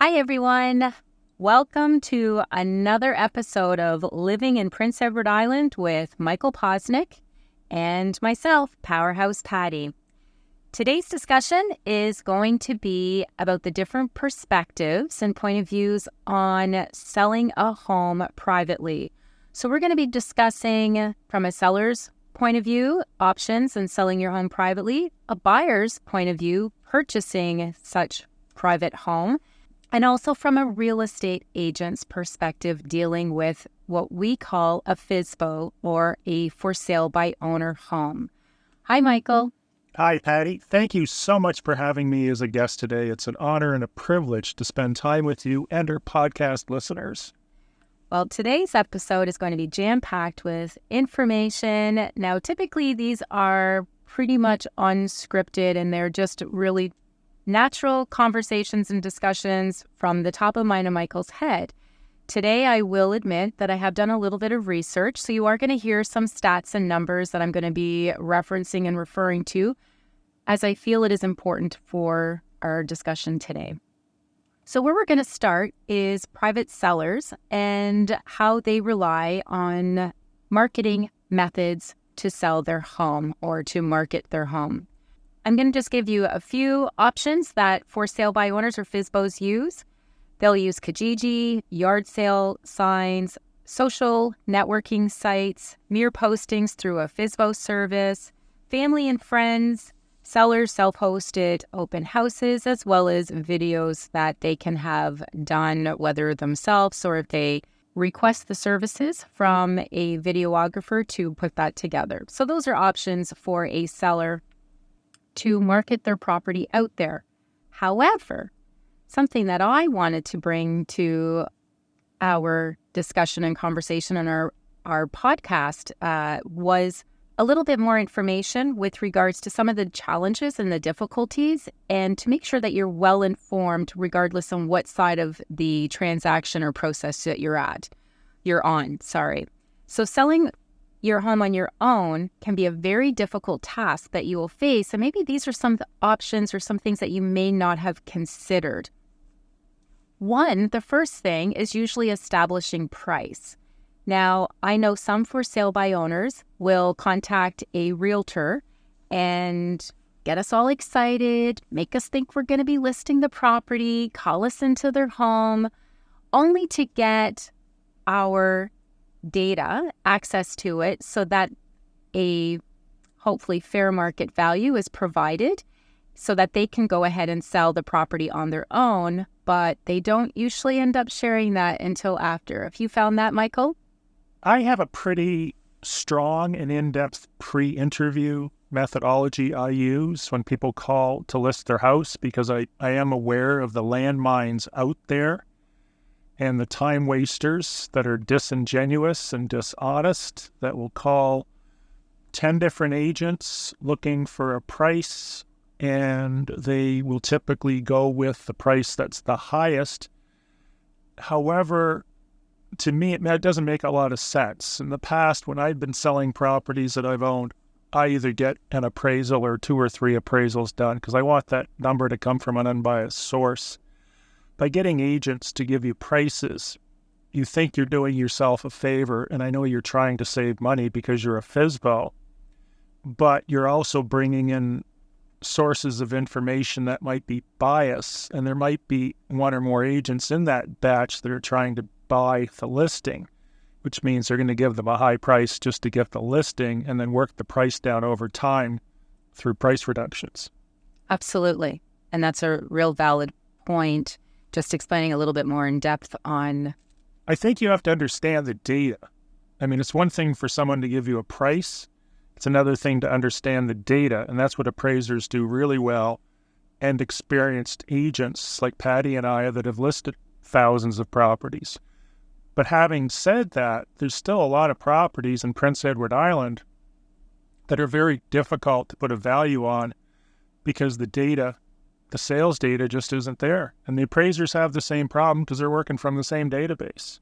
Hi, everyone. Welcome to another episode of Living in Prince Edward Island with Michael Posnick and myself, Powerhouse Patty. Today's discussion is going to be about the different perspectives and point of views on selling a home privately. So we're going to be discussing from a seller's point of view, options in selling your home privately, a buyer's point of view, purchasing such private home, and also from a real estate agent's perspective, dealing with what we call a FSBO, or a for sale by owner home. Hi, Michael. Hi, Patty. Thank you so much for having me as a guest today. It's an honor and a privilege to spend time with you and our podcast listeners. Well, today's episode is going to be jam-packed with information. Now, typically these are pretty much unscripted, and they're just really natural conversations and discussions from the top of mine and Michael's head. Today, I will admit that I have done a little bit of research, so you are going to hear some stats and numbers that I'm going to be referencing and referring to, as I feel it is important for our discussion today. So where we're going to start is private sellers and how they rely on marketing methods to sell their home or to market their home. I'm going to just give you a few options that for sale by owners or FSBOs use. They'll use Kijiji, yard sale signs, social networking sites, mere postings through a FSBO service, family and friends, sellers self-hosted open houses, as well as videos that they can have done, whether themselves or if they request the services from a videographer to put that together. So those are options for a seller to market their property out there. However, something that I wanted to bring to our discussion and conversation on our podcast was a little bit more information with regards to some of the challenges and the difficulties, and to make sure that you're well informed regardless on what side of the transaction or process that you're on. So selling your home on your own can be a very difficult task that you will face. And maybe these are some options or some things that you may not have considered. One, the first thing is usually establishing price. Now, I know some for sale by owners will contact a realtor and get us all excited, make us think we're going to be listing the property, call us into their home, only to get our data, access to it, so that a hopefully fair market value is provided so that they can go ahead and sell the property on their own, but they don't usually end up sharing that until after. Have you found that, Michael? I have a pretty strong and in-depth pre-interview methodology I use when people call to list their house, because I am aware of the landmines out there and the time wasters that are disingenuous and dishonest that will call 10 different agents looking for a price, and they will typically go with the price that's the highest. However, to me, it doesn't make a lot of sense. In the past, when I've been selling properties that I've owned, I either get an appraisal or 2 or 3 appraisals done, because I want that number to come from an unbiased source. By getting agents to give you prices, you think you're doing yourself a favor, and I know you're trying to save money because you're a FSBO, but you're also bringing in sources of information that might be biased, and there might be 1 or more agents in that batch that are trying to buy the listing, which means they're going to give them a high price just to get the listing and then work the price down over time through price reductions. Absolutely. And that's a real valid point. Just explaining a little bit more in depth on... I think you have to understand the data. I mean, it's one thing for someone to give you a price. It's another thing to understand the data, and that's what appraisers do really well, and experienced agents like Patty and I that have listed thousands of properties. But having said that, there's still a lot of properties in Prince Edward Island that are very difficult to put a value on because the sales data just isn't there. And the appraisers have the same problem because they're working from the same database.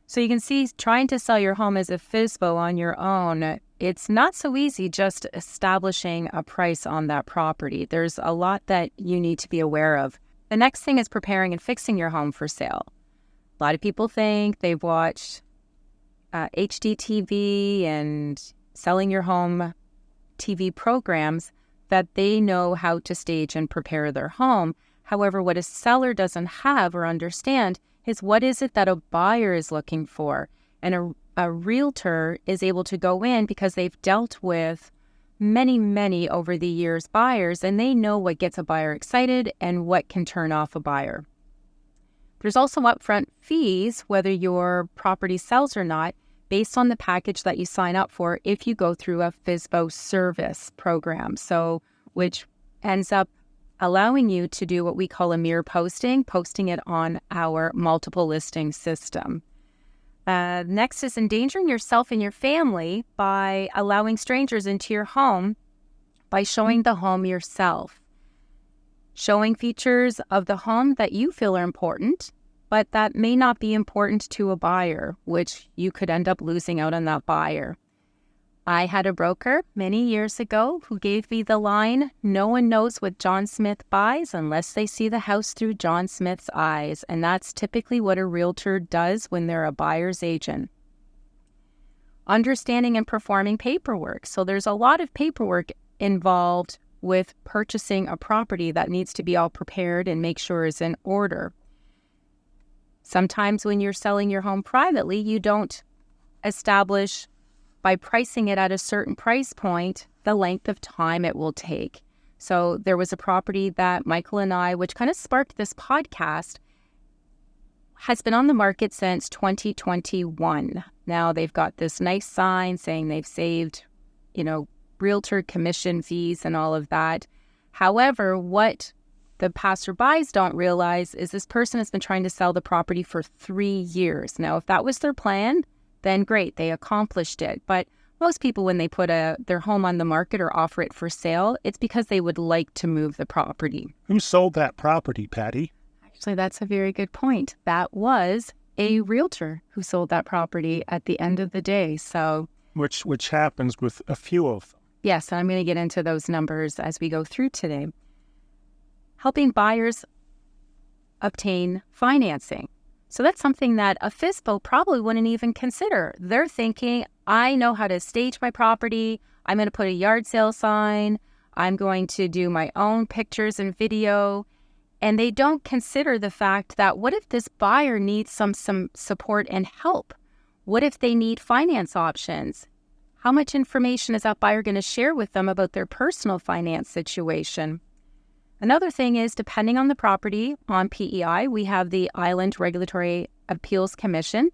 So you can see, trying to sell your home as a FSBO on your own, it's not so easy just establishing a price on that property. There's a lot that you need to be aware of. The next thing is preparing and fixing your home for sale. A lot of people think they've watched HDTV and selling your home TV programs that they know how to stage and prepare their home. However, what a seller doesn't have or understand is what is it that a buyer is looking for. And a realtor is able to go in because they've dealt with many over the years buyers, and they know what gets a buyer excited and what can turn off a buyer. There's also upfront fees, whether your property sells or not, based on the package that you sign up for if you go through a FSBO service program. So, which ends up allowing you to do what we call a mirror posting it on our multiple listing system. Next is endangering yourself and your family by allowing strangers into your home by showing the home yourself. Showing features of the home that you feel are important, but that may not be important to a buyer, which you could end up losing out on that buyer. I had a broker many years ago who gave me the line, "No one knows what John Smith buys unless they see the house through John Smith's eyes." And that's typically what a realtor does when they're a buyer's agent. Understanding and performing paperwork. So there's a lot of paperwork involved with purchasing a property that needs to be all prepared and make sure is in order. Sometimes when you're selling your home privately, you don't establish by pricing it at a certain price point, the length of time it will take. So there was a property that Michael and I, which kind of sparked this podcast, has been on the market since 2021. Now they've got this nice sign saying they've saved, realtor commission fees and all of that. However, what the passerbys don't realize is this person has been trying to sell the property for 3 years. Now, if that was their plan, then great, they accomplished it. But most people, when they put their home on the market or offer it for sale, it's because they would like to move the property. Who sold that property, Patty? Actually, that's a very good point. That was a realtor who sold that property at the end of the day. So, which happens with a few of them. Yes, and I'm going to get into those numbers as we go through today. Helping buyers obtain financing. So that's something that a FSBO probably wouldn't even consider. They're thinking, I know how to stage my property. I'm going to put a yard sale sign. I'm going to do my own pictures and video. And they don't consider the fact that what if this buyer needs some support and help? What if they need finance options? How much information is that buyer going to share with them about their personal finance situation? Another thing is, depending on the property, on PEI, we have the Island Regulatory Appeals Commission,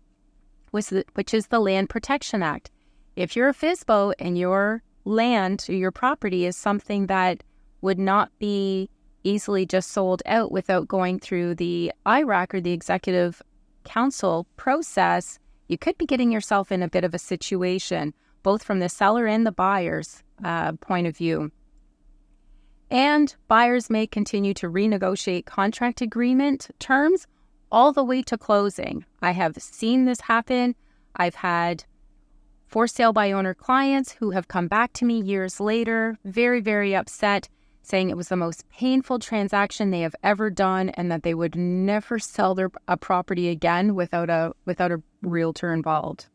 which is the Land Protection Act. If you're a FSBO and your land or your property is something that would not be easily just sold out without going through the IRAC or the Executive Council process, you could be getting yourself in a bit of a situation, both from the seller and the buyer's point of view. And buyers may continue to renegotiate contract agreement terms all the way to closing. I have seen this happen. I've had for sale by owner clients who have come back to me years later, very, very upset, saying it was the most painful transaction they have ever done and that they would never sell a property again without a realtor involved.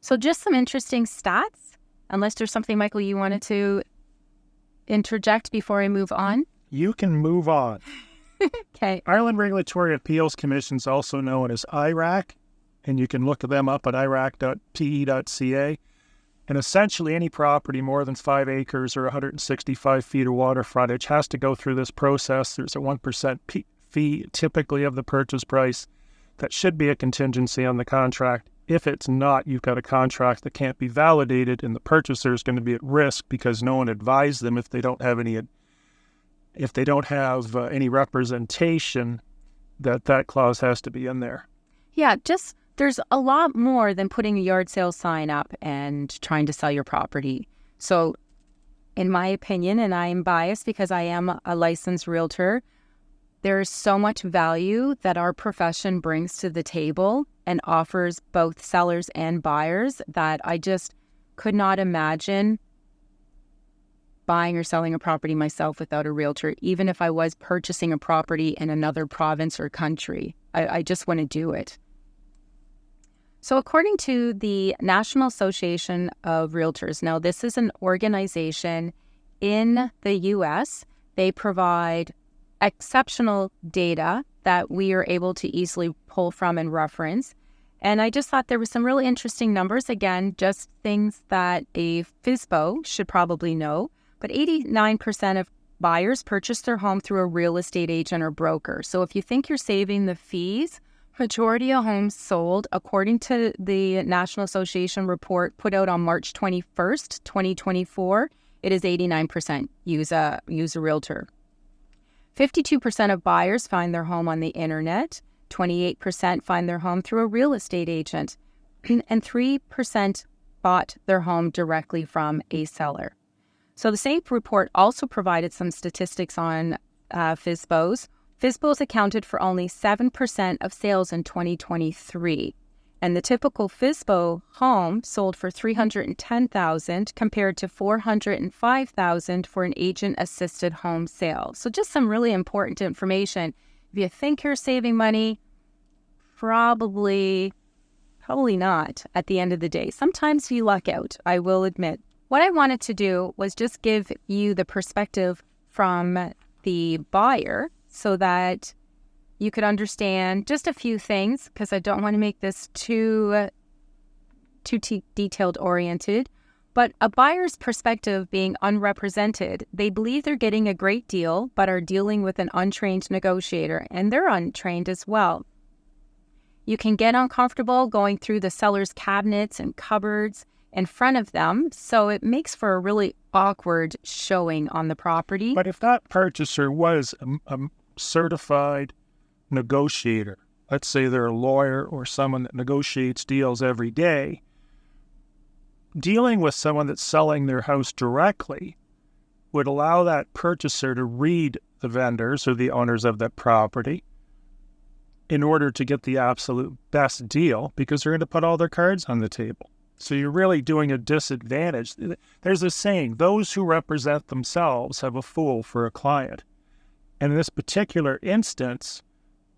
So just some interesting stats, unless there's something, Michael, you wanted to interject before I move on? You can move on. Okay. Ireland Regulatory Appeals Commission is also known as IRAC, and you can look them up at irac.pe.ca. And essentially any property more than 5 acres or 165 feet of water frontage has to go through this process. There's a 1% fee typically of the purchase price. That should be a contingency on the contract. If it's not, you've got a contract that can't be validated, and the purchaser is going to be at risk because no one advised them if they don't have any representation, that clause has to be in there. Yeah, there's a lot more than putting a yard sale sign up and trying to sell your property. So, in my opinion, and I am biased because I am a licensed realtor, there's so much value that our profession brings to the table and offers both sellers and buyers that I just could not imagine buying or selling a property myself without a realtor, even if I was purchasing a property in another province or country. I just want to do it. So according to the National Association of Realtors, now this is an organization in the U.S., they provide exceptional data that we are able to easily pull from and reference. And I just thought there were some really interesting numbers. Again, just things that a FSBO should probably know. But 89% of buyers purchase their home through a real estate agent or broker. So if you think you're saving the fees, majority of homes sold, according to the National Association report put out on March 21st, 2024, it is 89% use a realtor. 52% of buyers find their home on the internet. 28% find their home through a real estate agent, and 3% bought their home directly from a seller. So the same report also provided some statistics on FSBOs. FSBOs accounted for only 7% of sales in 2023, and the typical FSBO home sold for $310,000 compared to $405,000 for an agent-assisted home sale. So just some really important information. If you think you're saving money, probably not at the end of the day. Sometimes you luck out, I will admit. What I wanted to do was just give you the perspective from the buyer so that you could understand just a few things, because I don't want to make this too detailed oriented. But a buyer's perspective being unrepresented, they believe they're getting a great deal, but are dealing with an untrained negotiator, and they're untrained as well. You can get uncomfortable going through the seller's cabinets and cupboards in front of them, so it makes for a really awkward showing on the property. But if that purchaser was a certified negotiator, let's say they're a lawyer or someone that negotiates deals every day, dealing with someone that's selling their house directly would allow that purchaser to read the vendors or the owners of that property in order to get the absolute best deal, because they're going to put all their cards on the table. So you're really doing a disadvantage. There's a saying, those who represent themselves have a fool for a client. And in this particular instance,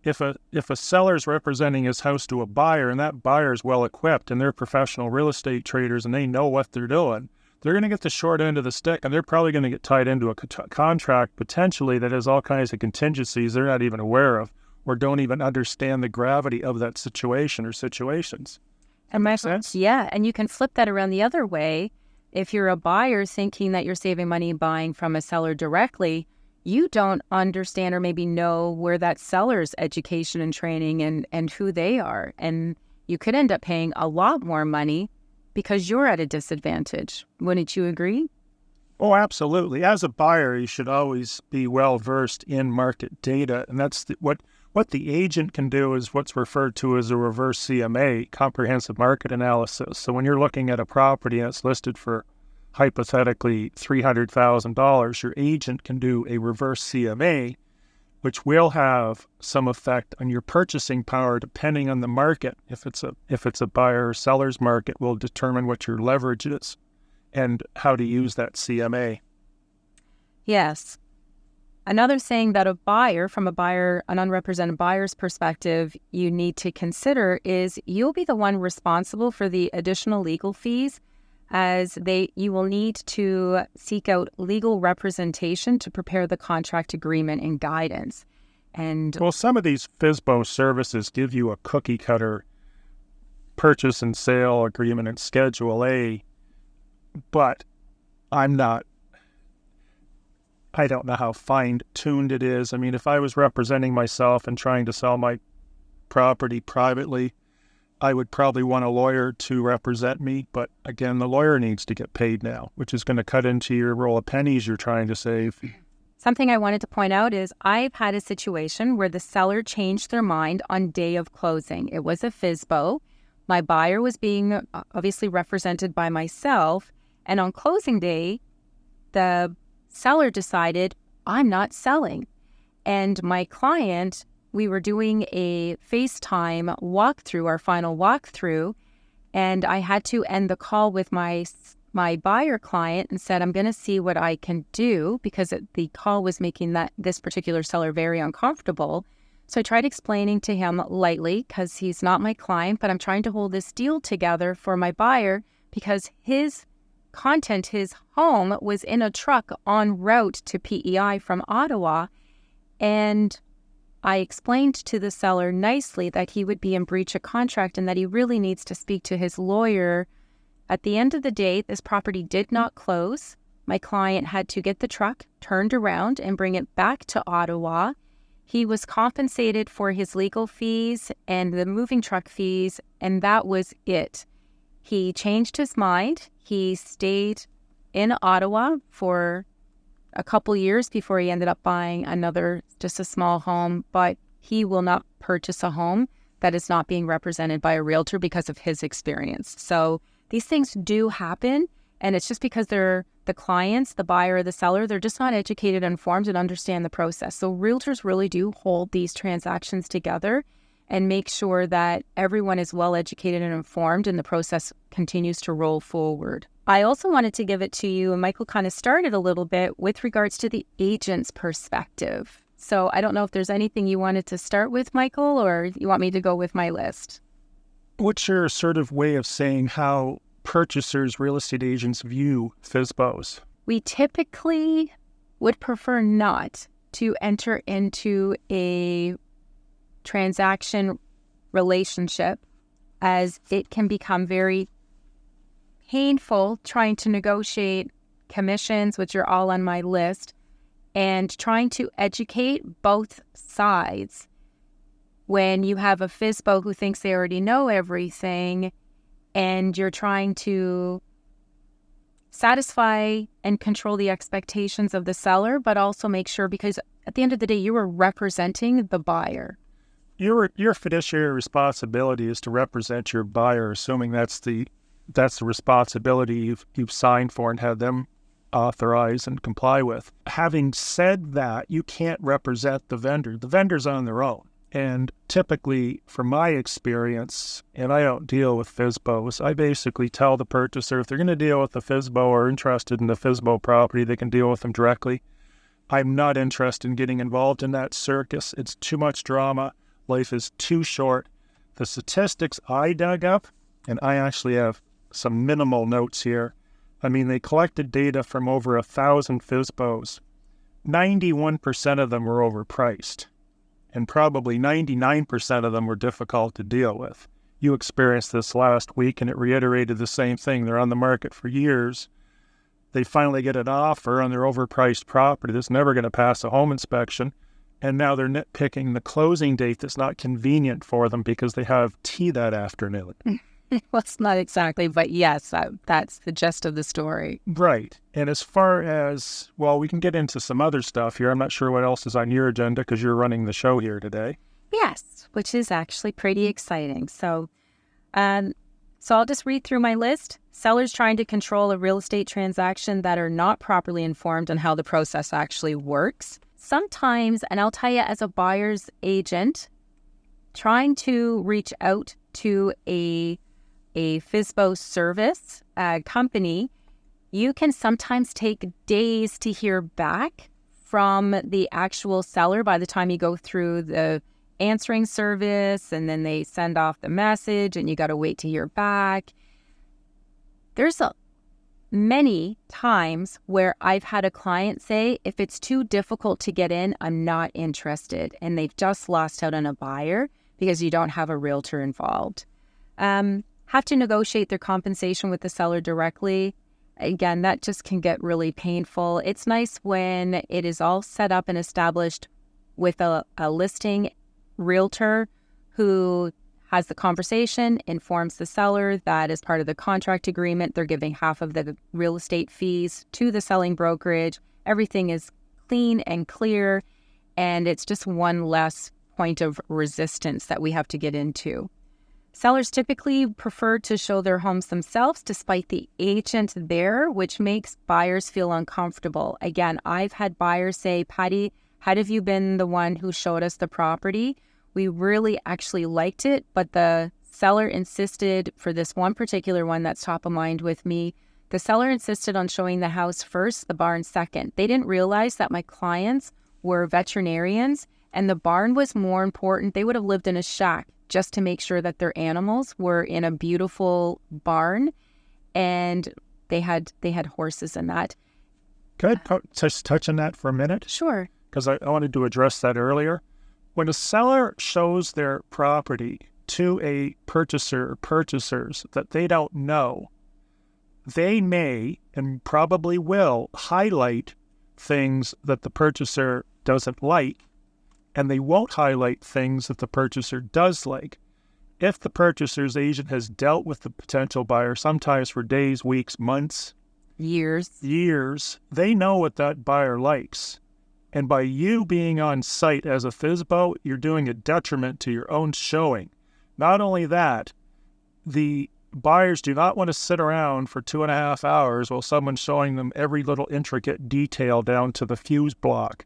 if a seller's representing his house to a buyer and that buyer's well-equipped and they're professional real estate traders and they know what they're doing, they're going to get the short end of the stick, and they're probably going to get tied into a contract potentially that has all kinds of contingencies they're not even aware of or don't even understand the gravity of that situation or situations. And makes sense? Yeah, and you can flip that around the other way. If you're a buyer thinking that you're saving money buying from a seller directly, you don't understand or maybe know where that seller's education and training and who they are. And you could end up paying a lot more money because you're at a disadvantage. Wouldn't you agree? Oh, absolutely. As a buyer, you should always be well-versed in market data. And that's what the agent can do is what's referred to as a reverse CMA, comprehensive market analysis. So when you're looking at a property and it's listed for hypothetically $300,000, your agent can do a reverse CMA, which will have some effect on your purchasing power depending on the market. If it's a buyer or seller's market, will determine what your leverage is and how to use that CMA. Yes. Another thing that an unrepresented buyer's perspective, you need to consider is you'll be the one responsible for the additional legal fees, as you will need to seek out legal representation to prepare the contract agreement and guidance. And well, some of these FSBO services give you a cookie cutter purchase and sale agreement in Schedule A, but I don't know how fine-tuned it is. I mean, if I was representing myself and trying to sell my property privately, I would probably want a lawyer to represent me. But again, the lawyer needs to get paid now, which is going to cut into your roll of pennies you're trying to save. Something I wanted to point out is I've had a situation where the seller changed their mind on day of closing. It was a FSBO. My buyer was being obviously represented by myself. And on closing day, the seller decided, I'm not selling. And my client, we were doing a FaceTime walkthrough, our final walkthrough, and I had to end the call with my my buyer client and said, I'm going to see what I can do, because the call was making this particular seller very uncomfortable. So I tried explaining to him lightly, because he's not my client, but I'm trying to hold this deal together for my buyer, because his home was in a truck en route to PEI from Ottawa. And I explained to the seller nicely that he would be in breach of contract and that he really needs to speak to his lawyer. At the end of the day, this property did not close. My client had to get the truck turned around and bring it back to Ottawa. He was compensated for his legal fees and the moving truck fees, and that was it. He changed his mind. He stayed in Ottawa for a couple years before he ended up buying just a small home, but he will not purchase a home that is not being represented by a realtor because of his experience. So these things do happen, and it's just because they're the clients, the buyer or the seller, they're just not educated and informed and understand the process. So realtors really do hold these transactions together and make sure that everyone is well educated and informed and the process continues to roll forward. I also wanted to give it to you, and Michael kind of started a little bit with regards to the agent's perspective. So I don't know if there's anything you wanted to start with, Michael, or you want me to go with my list? What's your sort of way of saying how purchasers, real estate agents view FSBOs? We typically would prefer not to enter into a transaction relationship, as it can become very painful trying to negotiate commissions, which are all on my list, and trying to educate both sides when you have a FSBO who thinks they already know everything, and you're trying to satisfy and control the expectations of the seller, but also make sure, because at the end of the day, you are representing the buyer. Your fiduciary responsibility is to represent your buyer, assuming that's the responsibility you've signed for and had them authorize and comply with. Having said that, you can't represent the vendor. The vendor's on their own. And typically, from my experience, and I don't deal with FSBOs, I basically tell the purchaser if they're going to deal with the FSBO or interested in the FSBO property, they can deal with them directly. I'm not interested in getting involved in that circus. It's too much drama. Life is too short. The statistics I dug up, and I actually have some minimal notes here. I mean, they collected data from over 1,000 FSBOs. 91% of them were overpriced, and probably 99% of them were difficult to deal with. You experienced this last week, and it reiterated the same thing. They're on the market for years. They finally get an offer on their overpriced property that's never going to pass a home inspection, and now they're nitpicking the closing date that's not convenient for them because they have tea that afternoon. Well, it's not exactly, but yes, that's the gist of the story. Right. And as far as, well, we can get into some other stuff here. I'm not sure what else is on your agenda because you're running the show here today. Yes, which is actually pretty exciting. So I'll just read through my list. Sellers trying to control a real estate transaction that are not properly informed on how the process actually works. Sometimes, and I'll tell you as a buyer's agent, trying to reach out to a FSBO service company, you can sometimes take days to hear back from the actual seller by the time you go through the answering service, and then they send off the message and you got to wait to hear back. There's many times where I've had a client say, if it's too difficult to get in, I'm not interested. And they've just lost out on a buyer because you don't have a realtor involved. Have to negotiate their compensation with the seller directly. Again, that just can get really painful. It's nice when it is all set up and established with a listing realtor who has the conversation, informs the seller that as part of the contract agreement, they're giving half of the real estate fees to the selling brokerage. Everything is clean and clear, and it's just one less point of resistance that we have to get into. Sellers typically prefer to show their homes themselves despite the agent there, which makes buyers feel uncomfortable. Again, I've had buyers say, Patty, had have you been the one who showed us the property? We really actually liked it, but the seller insisted for this one particular one that's top of mind with me The seller insisted on showing the house first, the barn second. They didn't realize that my clients were veterinarians and the barn was more important. They would have lived in a shack just to make sure that their animals were in a beautiful barn, and they had horses in that. Could I just touch on that for a minute? Sure. Because I wanted to address that earlier. When a seller shows their property to a purchaser or purchasers that they don't know, they may and probably will highlight things that the purchaser doesn't like, and they won't highlight things that the purchaser does like. If the purchaser's agent has dealt with the potential buyer, sometimes for days, weeks, months, years, they know what that buyer likes. And by you being on site as a FSBO, you're doing a detriment to your own showing. Not only that, the buyers do not want to sit around for 2.5 hours while someone's showing them every little intricate detail down to the fuse block.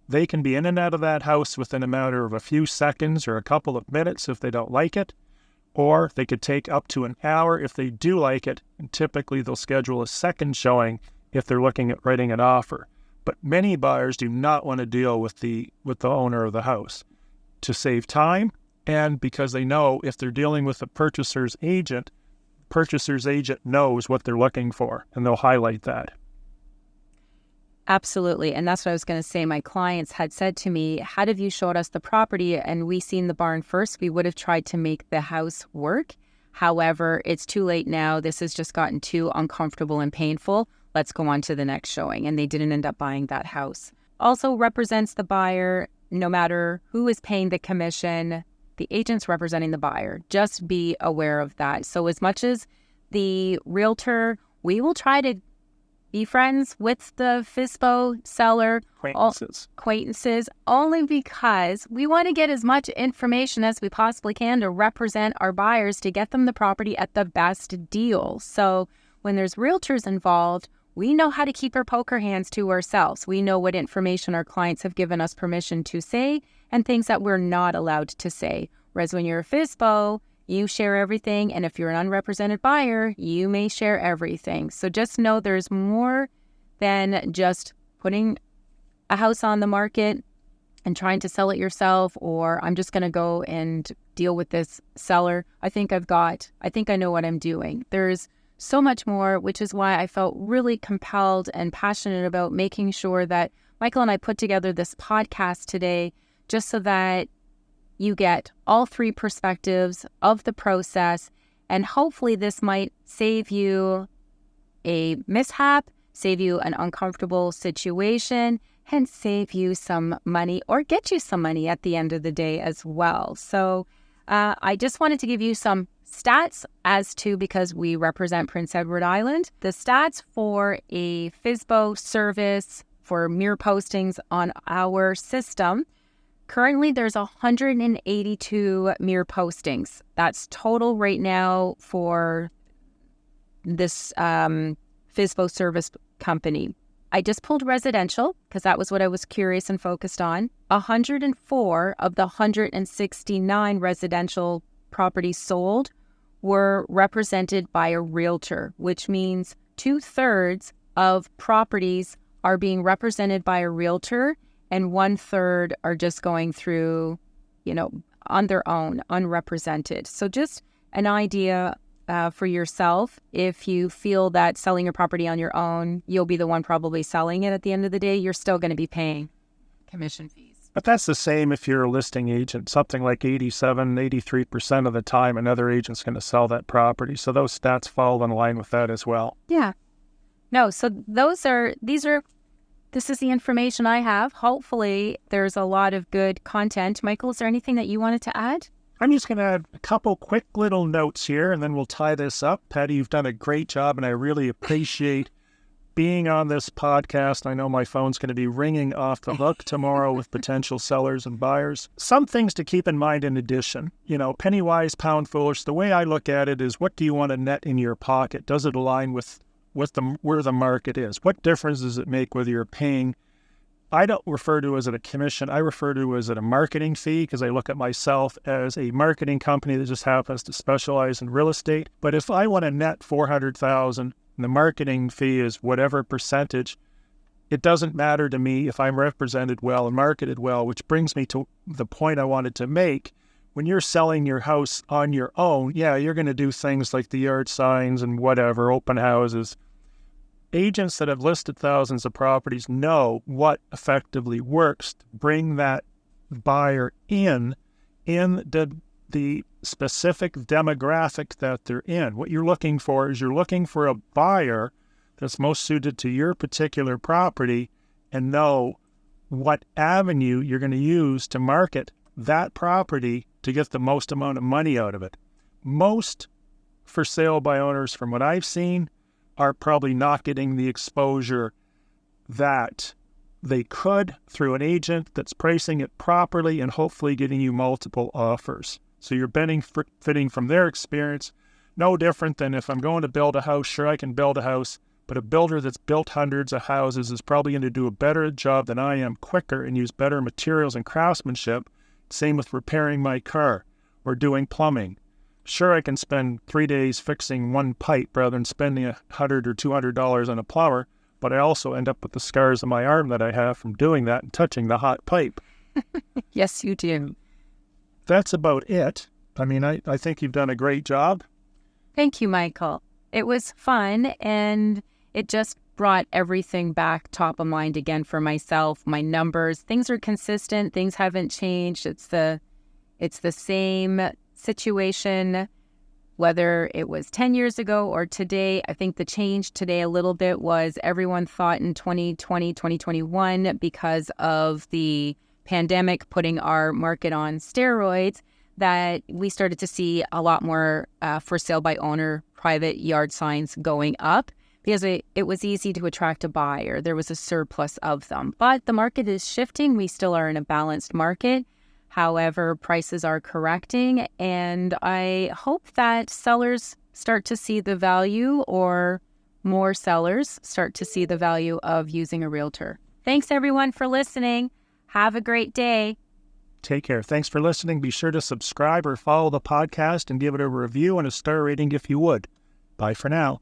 They can be in and out of that house within a matter of a few seconds or a couple of minutes if they don't like it, or they could take up to an hour if they do like it, and typically they'll schedule a second showing if they're looking at writing an offer. But many buyers do not want to deal with the owner of the house to save time, and because they know if they're dealing with the purchaser's agent knows what they're looking for, and they'll highlight that. Absolutely. And that's what I was going to say. My clients had said to me, had have you showed us the property and we seen the barn first, we would have tried to make the house work. However, it's too late now. This has just gotten too uncomfortable and painful. Let's go on to the next showing. And they didn't end up buying that house. Also represents the buyer, no matter who is paying the commission, the agent's representing the buyer. Just be aware of that. So as much as the realtor, we will try to be friends with the FSBO seller, acquaintances, only because we want to get as much information as we possibly can to represent our buyers to get them the property at the best deal. So when there's realtors involved, we know how to keep our poker hands to ourselves. We know what information our clients have given us permission to say and things that we're not allowed to say. Whereas when you're a FSBO, you share everything, and if you're an unrepresented buyer, you may share everything. So just know there's more than just putting a house on the market and trying to sell it yourself, or I'm just going to go and deal with this seller. I think I know what I'm doing. There's so much more, which is why I felt really compelled and passionate about making sure that Michael and I put together this podcast today, just so that you get all three perspectives of the process, and hopefully this might save you a mishap, save you an uncomfortable situation, and save you some money or get you some money at the end of the day as well. So I just wanted to give you some stats as to, because we represent Prince Edward Island, the stats for a FSBO service for mirror postings on our system. Currently, there's 182 mirror postings. That's total right now for this FSBO service company. I just pulled residential because that was what I was curious and focused on. 104 of the 169 residential properties sold were represented by a realtor, which means 2/3 of properties are being represented by a realtor, and 1/3 are just going through, on their own, unrepresented. So just an idea for yourself. If you feel that selling your property on your own, you'll be the one probably selling it at the end of the day, you're still going to be paying commission fees. But that's the same if you're a listing agent. Something like 83% of the time, another agent's going to sell that property. So those stats fall in line with that as well. Yeah. No, so this is the information I have. Hopefully there's a lot of good content. Michael, is there anything that you wanted to add? I'm just going to add a couple quick little notes here, and then we'll tie this up. Patty, you've done a great job, and I really appreciate being on this podcast. I know my phone's going to be ringing off the hook tomorrow with potential sellers and buyers. Some things to keep in mind in addition. Penny wise, pound foolish. The way I look at it is, what do you want to net in your pocket? Does it align with where the market is? What difference does it make whether you're paying? I don't refer to it as a commission. I refer to it as a marketing fee, because I look at myself as a marketing company that just happens to specialize in real estate. But if I want to net $400,000 and the marketing fee is whatever percentage. It doesn't matter to me if I'm represented well and marketed well, which brings me to the point I wanted to make. When you're selling your house on your own, yeah, you're going to do things like the yard signs and whatever, open houses. Agents that have listed thousands of properties know what effectively works to bring that buyer in the specific demographic that they're in. What you're looking for is you're looking for a buyer that's most suited to your particular property and know what avenue you're going to use to market that property to get the most amount of money out of it. Most for sale by owners, from what I've seen, are probably not getting the exposure that they could through an agent that's pricing it properly and hopefully getting you multiple offers. So you're benefiting from their experience. No different than if I'm going to build a house, sure, I can build a house, but a builder that's built hundreds of houses is probably going to do a better job than I am, quicker, and use better materials and craftsmanship. Same with repairing my car or doing plumbing. Sure, I can spend 3 days fixing one pipe rather than spending $100 or $200 on a plumber, but I also end up with the scars on my arm that I have from doing that and touching the hot pipe. Yes, you do. That's about it. I mean, I think you've done a great job. Thank you, Michael. It was fun, and it just brought everything back top of mind again for myself. My numbers, things are consistent. Things haven't changed. It's the same situation, whether it was 10 years ago or today. I think the change today a little bit was everyone thought in 2020, 2021, because of the pandemic putting our market on steroids, that we started to see a lot more for sale by owner private yard signs going up because it was easy to attract a buyer. There was a surplus of them. But the market is shifting. We still are in a balanced market. However, prices are correcting, and I hope that sellers start to see the value, or more sellers start to see the value of using a realtor. Thanks, everyone, for listening. Have a great day. Take care. Thanks for listening. Be sure to subscribe or follow the podcast and give it a review and a star rating if you would. Bye for now.